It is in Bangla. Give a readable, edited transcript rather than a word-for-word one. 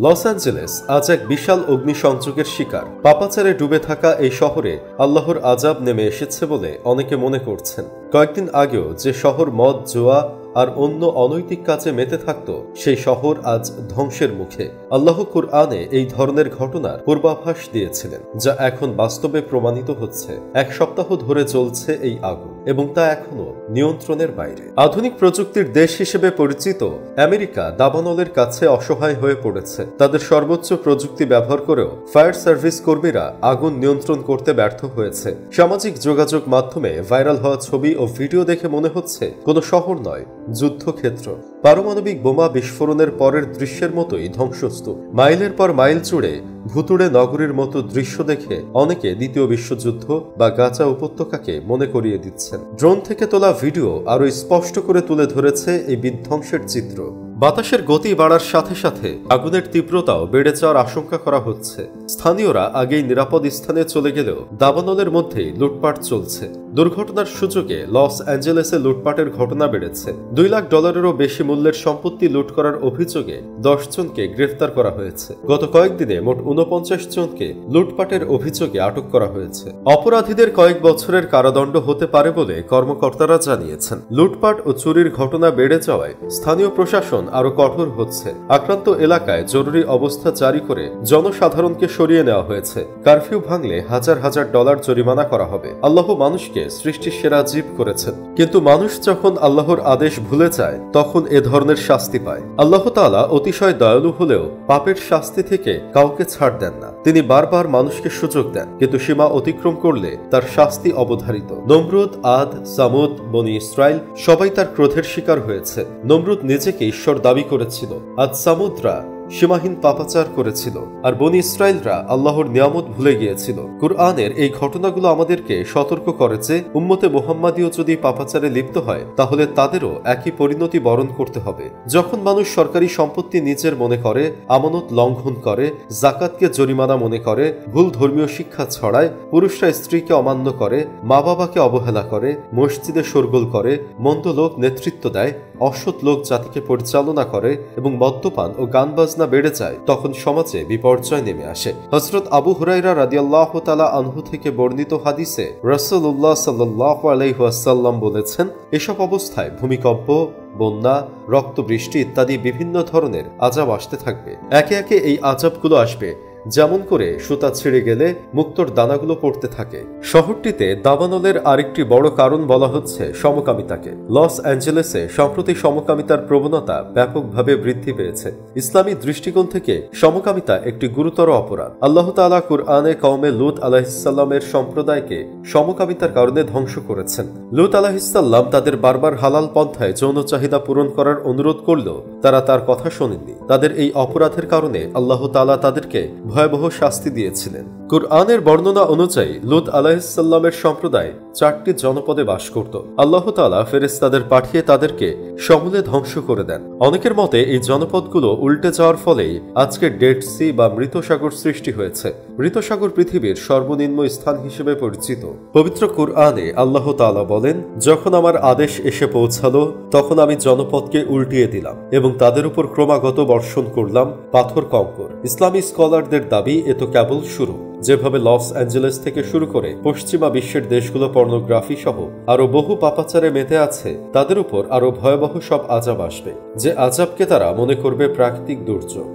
লস অ্যাঞ্জেলেস আজ এক বিশাল অগ্নিসংযোগের শিকার। পাপাচারে ডুবে থাকা এই শহরে আল্লাহর আযাব নেমে এসেছে বলে অনেকে মনে করছেন। কয়েকদিন আগেও যে শহর মদ, জুয়া আর অন্য অনৈতিক কাজে মেতে থাকত, সেই শহর আজ ধ্বংসের মুখে। আল্লাহ কুরআনে এই ধরনের ঘটনার পূর্বাভাস দিয়েছিলেন, যা এখন বাস্তবে প্রমাণিত হচ্ছে। এক সপ্তাহ ধরে চলছে এই আগুন এবং তা এখনো নিয়ন্ত্রণের বাইরে। আধুনিক প্রযুক্তির দেশ হিসেবে পরিচিত আমেরিকা দাবানলের কাছে অসহায় হয়ে পড়েছে। তাদের সর্বোচ্চ প্রযুক্তি ব্যবহার করেও ফায়ার সার্ভিস কর্মীরা আগুন নিয়ন্ত্রণ করতে ব্যর্থ হয়েছে। সামাজিক যোগাযোগ মাধ্যমে ভাইরাল হওয়া ছবি ও ভিডিও দেখে মনে হচ্ছে কোনো শহর নয়, যুদ্ধক্ষেত্র। পারমাণবিক বোমা বিস্ফোরণের পরের দৃশ্যের মতোই ধ্বংসস্তূপ। মাইলের পর মাইল জুড়ে ভুতুড়ে নগরীর মতো দৃশ্য দেখে অনেকে দ্বিতীয় বিশ্বযুদ্ধ বা গাজা উপত্যকাকে মনে করিয়ে দিচ্ছেন। ড্রোন থেকে তোলা ভিডিও আরও স্পষ্ট করে তুলে ধরেছে এই বিধ্বংসের চিত্র। বাতাসের গতি বাড়ার সাথে সাথে আগুনের তীব্রতাও বেড়ে যাওয়ার আশঙ্কা করা হচ্ছে। স্থানীয়রা আগেই নিরাপদ স্থানে চলে গেলেও দাবানলের মধ্যেই লুটপাট চলছে। দুর্ঘটনার সুযোগে লস অ্যাঞ্জেলেসে লুটপাটের ঘটনা বেড়েছে। $2 লাখ বেশি মূল্যের সম্পত্তি লুট করার অভিযোগে 10 জনকে গ্রেফতার করা হয়েছে। গত কয়েকদিনে মোট 49 জনকে লুটপাটের অভিযোগে আটক করা হয়েছে। অপরাধীদের কয়েক বছরের কারাদণ্ড হতে পারে বলে কর্মকর্তারা জানিয়েছেন। লুটপাট ও চুরির ঘটনা বেড়ে যাওয়ায় স্থানীয় প্রশাসন আরো কঠোর হচ্ছে। আক্রান্ত এলাকায় জরুরি অবস্থা জারি করে জনসাধারণকে সরিয়ে নেওয়া হয়েছে। কারফিউ ভাঙলে হাজার হাজার ডলার জরিমানা করা হবে। আল্লাহ মানুষকে সৃষ্টির সেরা জীব করেছেন, কিন্তু মানুষ যখন আল্লাহর আদেশ ভুলে যায় তখন এ ধরনের শাস্তি পায়। আল্লাহ তাআলা অতিশয় দয়ালু হলেও পাপের শাস্তি থেকে কাউকে ছাড় দেন না। তিনি বারবার মানুষকে সুযোগ দেন, কিন্তু সীমা অতিক্রম করলে তার শাস্তি অবধারিত। নমরুদ, আদ, সামুদ, বনি ইসরাইল সবাই তার ক্রোধের শিকার হয়েছে। নমরুদ নিজেকে ঈশ্বর দাবি করেছিল, আদ সামুদরা সীমাহীন পাপাচার করেছিল, আর বনি ইসরাইলরা আল্লাহর নিয়ামত ভুলে গিয়েছিল। কুরআনের এই ঘটনাগুলো আমাদেরকে সতর্ক করে যে উম্মতে মুহাম্মাদীও যদি পাপাচারে লিপ্ত হয় তাহলে তাদেরও একই পরিণতি বরণ করতে হবে। যখন মানুষ সরকারি সম্পত্তি নিজের মনে করে, আমানত লঙ্ঘন করে, জাকাতকে জরিমানা মনে করে, ভুল ধর্মীয় শিক্ষা ছড়ায়, পুরুষরা স্ত্রীকে অমান্য করে, মা বাবাকে অবহেলা করে, মসজিদে শোরগোল করে, মন্দ লোক নেতৃত্ব দেয়, অসৎ লোক জাতিকে পরিচালনা করে এবং মদ্যপান ও গান বাজনা বেড়ে যায়, তখন সমাজে বিপর্যয় নেমে আসে। হযরত আবু হুরায়রা রাদিয়াল্লাহু তাআলা আনহু থেকে বর্ণিত হাদিসে রাসূলুল্লাহ সাল্লাল্লাহু আলাইহি ওয়াসাল্লাম বলেছেন, এসব অবস্থায় ভূমিকম্প, বন্যা, রক্তবৃষ্টি ইত্যাদি বিভিন্ন ধরনের আযাব আসতে থাকবে। একে একে এই আযাবগুলো আসবে যেমন করে সুতা ছিঁড়ে গেলে মুক্তোর দানাগুলো পড়তে থাকে। শহরটিতে দাবানলের আরেকটি বড় কারণ বলা হচ্ছে সমকামিতাকে। লস অ্যাঞ্জেলেসে সম্প্রতি সমকামিতার প্রবণতা ব্যাপকভাবে বৃদ্ধি পেয়েছে। ইসলামী দৃষ্টিকোণ থেকে সমকামিতা একটি গুরুতর অপরাধ। আল্লাহ তাআলা কুরআনে কওমে লূত আলাইহিসসালামের সম্প্রদায়কে সমকামিতার কারণে ধ্বংস করেছেন। লূত আলাইহিসসালাম তাদের বারবার হালাল পন্থায় যৌন চাহিদা পূরণ করার অনুরোধ করলেও তারা তার কথা শোনেননি। তাদের এই অপরাধের কারণে আল্লাহ তাআলা তাদেরকে ভয়াবহ শাস্তি দিয়েছিলেন। কুরআনের বর্ণনা অনুযায়ী লূত আলাইহিসসালামের সম্প্রদায় 4টি জনপদে বাস করত। আল্লাহ তাআলা ফেরেশতাদের পাঠিয়ে তাদেরকে সমূলে ধ্বংস করে দেন। অনেকের মতে এই জনপদগুলো উল্টে যাওয়ার ফলেই আজকে ডেড সি বা মৃত সাগর সৃষ্টি হয়েছে। মৃত সাগর পৃথিবীর সর্বনিম্ন স্থান হিসেবে পরিচিত। পবিত্র কুরআনে আল্লাহ তাআলা বলেন, যখন আমার আদেশ এসে পৌঁছালো তখন আমি জনপদকে উল্টিয়ে দিলাম এবং তাদের উপর ক্রমাগত বর্ষণ করলাম পাথর কঙ্কর। ইসলামী স্কলারদের দাবি এ তো কেবল শুরু। যেভাবে লস অ্যাঞ্জেলেস থেকে শুরু করে পশ্চিমা বিশ্বের দেশগুলো পর্নোগ্রাফি সহ আরো বহু পাপাচারে মেতে আছে, তাদের উপর আরো ভয়াবহ সব আযাব আসবে, যে আযাবকে তারা মনে করবে প্রাকৃতিক দুর্যোগ।